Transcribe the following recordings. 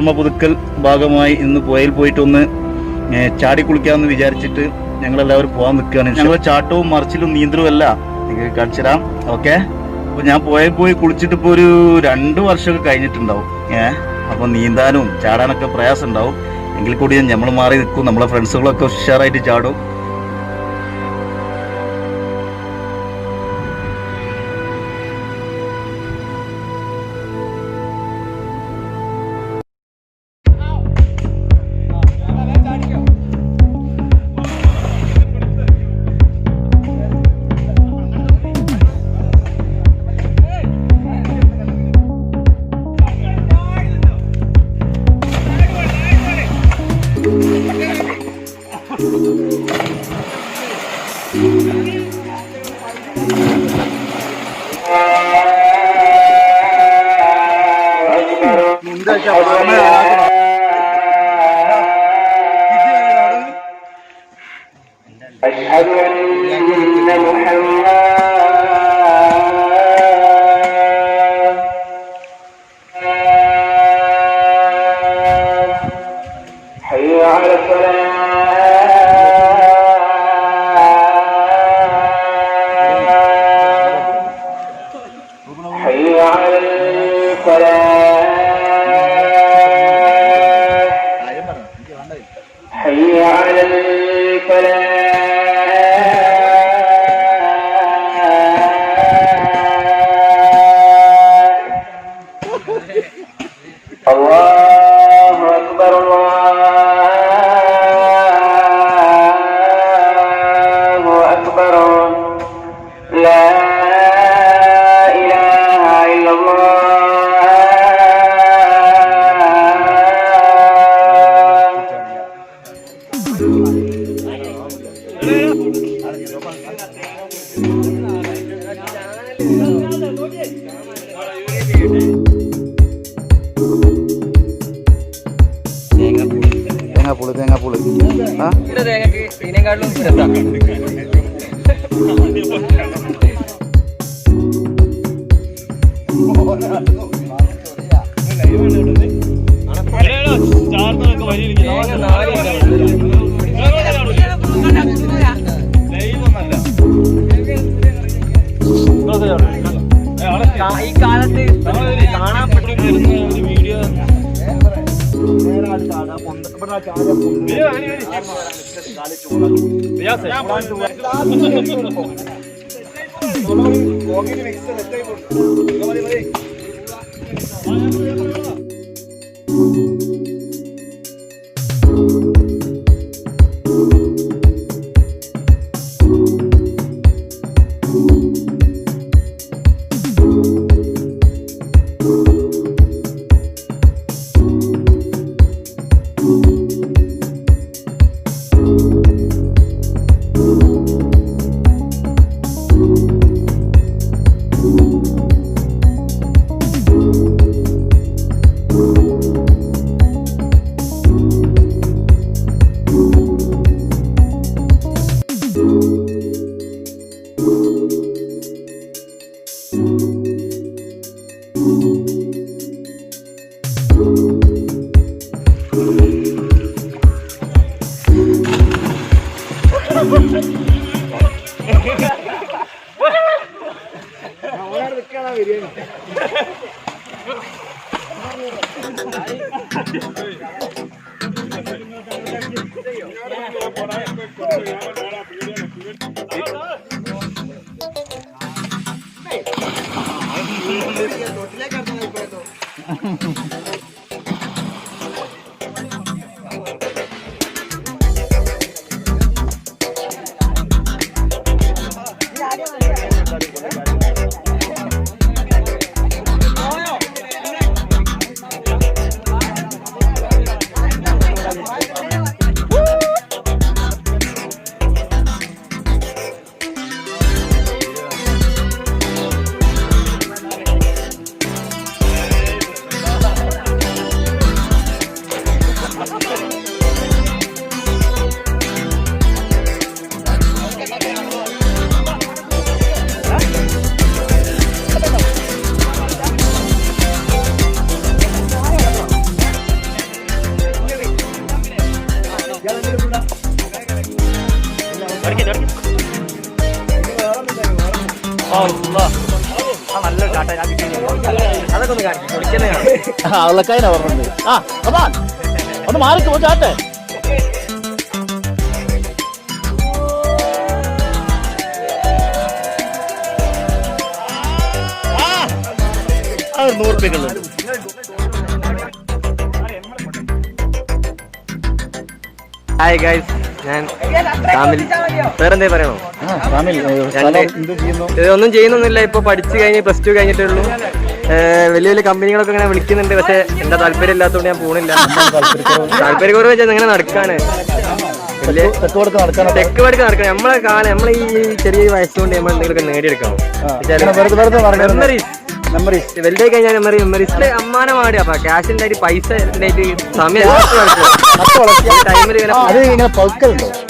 ഓർമ്മ പുതുക്കൽ ഭാഗമായി ഇന്ന് പുഴയിൽ പോയിട്ടൊന്ന് ചാടി കുളിക്കാമെന്ന് വിചാരിച്ചിട്ട് ഞങ്ങളെല്ലാവരും പോകാൻ നിൽക്കുകയാണ്. ഞങ്ങൾ ചാട്ടവും മറിച്ചിലും നീന്തലും അല്ല നിങ്ങൾക്ക് കാണിച്ചു തരാം. ഓക്കെ, അപ്പോൾ ഞാൻ പുഴയിൽ പോയി കുളിച്ചിട്ട് ഇപ്പോൾ ഒരു 2 വർഷമൊക്കെ കഴിഞ്ഞിട്ടുണ്ടാവും. അപ്പോൾ നീന്താനും ചാടാനൊക്കെ പ്രയാസം ഉണ്ടാവും. എങ്കിൽ കൂടി നമ്മൾ മാറി നിൽക്കും. നമ്മളെ ഫ്രണ്ട്സുകളൊക്കെ ഉഷാറായിട്ട് ചാടും. ഈ കാലത്ത് കാണാൻ പറ്റുന്ന ഒരു വീഡിയോ നല്ലൊരു കാട്ട അതൊക്കെ ഒന്ന് കാണിക്കും കുളിക്കുന്നതാണ്. അവളക്കായനാ പറഞ്ഞത്. ഒന്ന് മാറിക്കോ ചാട്ടെ. അത് 100 രൂപയ്ക്കുള്ളത്. ഹായ് ഗൈസ്, ഞാൻ വേറെന്തേ പറയണോ? ഇതൊന്നും ചെയ്യുന്നൊന്നുമില്ല. ഇപ്പൊ പഠിച്ചു കഴിഞ്ഞ് +2 കഴിഞ്ഞിട്ടേ ഉള്ളൂ. വലിയ വലിയ കമ്പനികളൊക്കെ ഇങ്ങനെ വിളിക്കുന്നുണ്ട്. പക്ഷെ എന്റെ താല്പര്യം ഇല്ലാത്തതുകൊണ്ട് ഞാൻ പോണില്ല. താല്പര്യക്കുറവ് വെച്ചാൽ ഇങ്ങനെ നടക്കാണ്. തെക്ക് പഠിക്കാൻ നടക്കണം. നമ്മളെ കാലം നമ്മളെ ഈ ചെറിയ വയസ്സുകൊണ്ട് നമ്മൾ എന്തെങ്കിലുമൊക്കെ നേടിയെടുക്കണം. മെമ്മറീസ് വലുതായി കഴിഞ്ഞാൽ മെമ്മറീസിലെ അമ്മാനമാടി. അപ്പൊ ക്യാഷിന്റെ ആയിട്ട് പൈസ സമയം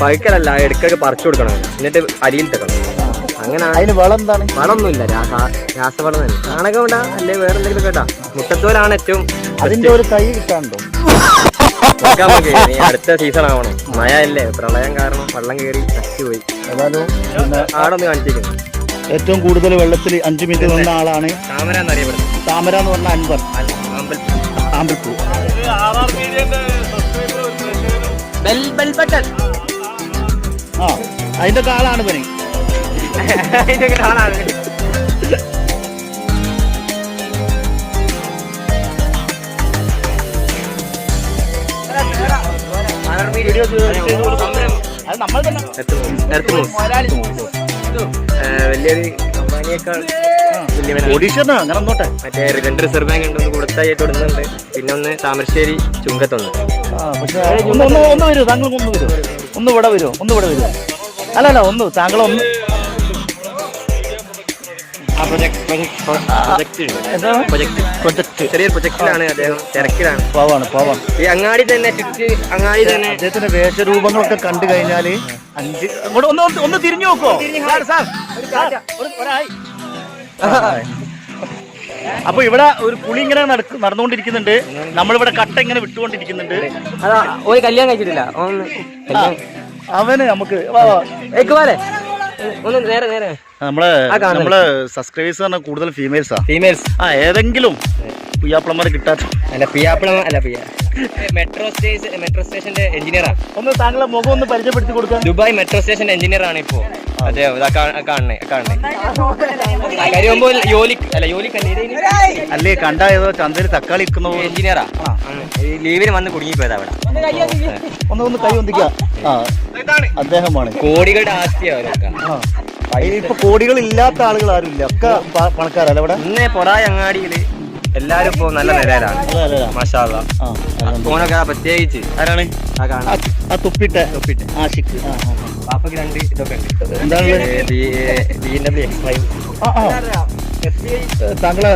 പഴുക്കലല്ല, ഇടയ്ക്കൊക്കെ പറിച്ചു കൊടുക്കണം. എന്നിട്ട് അരിയിൽ തെക്കണം. അങ്ങനെ അതിന് വളമൊന്നുമില്ല, രാസവളം തന്നെ. ചാണകം ഉണ്ടാ അല്ലെ വേറെ എന്തെങ്കിലും കേട്ടാ. മുട്ടത്തോലാണ് ഏറ്റവും അതിന്റെ ഒരു തൈ കിട്ടാണ്ടോ? അടുത്ത സീസൺ ആവണം. മഴ അല്ലേ, പ്രളയം കാരണം വെള്ളം കയറി നശിച്ചുപോയി. ആടൊന്ന് കാണിച്ചിരിക്കുന്നു. ഏറ്റവും കൂടുതൽ വെള്ളത്തിൽ 5 മിനിറ്റ് നിന്ന ആളാണ് താമര എന്നറിയപ്പെടുന്നത്. താമര എന്ന് പറഞ്ഞ അൻവർ ആമ്പൽപ്പൂ. അതിന്റെ കാളാണ് പനി. വലിയൊരു കമ്പാനിയേക്കാൾ അങ്ങനെ നോട്ടെ. മറ്റേ 2 റിസർവ് ബാങ്ക് ഉണ്ട്, ഒന്ന് കൂടത്തായിട്ട് ഇടുന്നുണ്ട്. പിന്നെ ഒന്ന് താമരശ്ശേരി ചുങ്കത്തൊന്ന്. ഒന്ന് വരൂ, താങ്കൾ ഒന്ന് ഇവിടെ വരുമോ? അല്ല ഒന്ന് താങ്കളൊന്ന് ചെറിയൊരു പ്രൊജക്റ്റിലാണ് അദ്ദേഹം, തിരക്കിലാണ്. പാവാണ്. ഈ അങ്ങാടി തന്നെ അങ്ങാടി തന്നെ അദ്ദേഹത്തിന്റെ വേഷരൂപങ്ങളൊക്കെ കണ്ടു കഴിഞ്ഞാല് 5 ഒന്ന് തിരിഞ്ഞു നോക്കോ? അപ്പൊ ഇവിടെ ഒരു കുളി ഇങ്ങനെ നടന്നുകൊണ്ടിരിക്കുന്നുണ്ട്. നമ്മളിവിടെ കട്ട ഇങ്ങനെ വിട്ടുകൊണ്ടിരിക്കുന്നുണ്ട്. ഒരു കല്യാണം കഴിച്ചിട്ടില്ല അവന് നമുക്ക് ഒന്ന് നേരെ നമ്മളെ സബ്സ്ക്രൈബേഴ്സ് പറഞ്ഞാൽ കൂടുതൽ ഫീമെയിൽസ്. ഏതെങ്കിലും പിയാപ്പിളമാരെ കിട്ടാത്ത മെട്രോ സ്റ്റേഷന്റെ എഞ്ചിനീയറാ. ഒന്ന് താങ്കളെ മുഖം ഒന്ന് പരിചയപ്പെടുത്തി കൊടുക്കാം. ദുബായ് മെട്രോ സ്റ്റേഷന്റെ എഞ്ചിനീയർ ആണ് ഇപ്പോ. അതെ, കാണണേ കരിയുമ്പോ അല്ലേ കണ്ട ഏതോ ചന്തയിൽ തക്കാളി വിൽക്കുന്ന എഞ്ചിനീയറാ. ലീവിന് വന്ന് കുടുങ്ങിപ്പോയത് അവിടെ. ഒന്ന് കൈ ഒന്നിക്കുക. അദ്ദേഹമാണ്. കോടികളുടെ ആസ്തിയാ. ഇപ്പൊ കോടികൾ ഇല്ലാത്ത ആളുകൾ ആരും ഇല്ല, ഒക്കെ പണക്കാരല്ല ഇവിടെ. ഇന്നേ പൊറായ അങ്ങാടിയില് എല്ലാരും ഇപ്പൊ നല്ല നിലയിലാണ്. മാഷാ അല്ലാഹ്. ഫോണൊക്കെ പ്രത്യേകിച്ച് ആരാണ് ആ തൊപ്പിട്ട് ആഷിഖ്. പാപ്പക്ക് 2 ഇതൊക്കെ ഉണ്ട്. എന്താണ് BMW X5. താങ്കളെ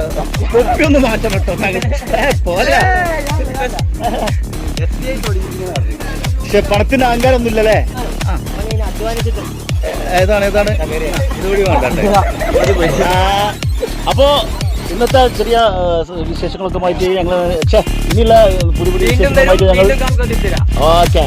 തൊപ്പി ഒന്ന് മാറ്റം കേട്ടോ. പോരാ, പക്ഷെ പണത്തിന്റെ അഹങ്കാരം ഒന്നും ഇല്ലല്ലേ? ഏതാണ് ഇതുകൂടി വേണ്ടേ? അപ്പോ ഇന്നത്തെ ചെറിയ വിശേഷങ്ങളൊക്കെ മാറ്റി ഞങ്ങൾ ഇനിയുള്ള പുതിയ വിശേഷങ്ങളുമായിട്ട് ഞങ്ങൾ ഓക്കെ.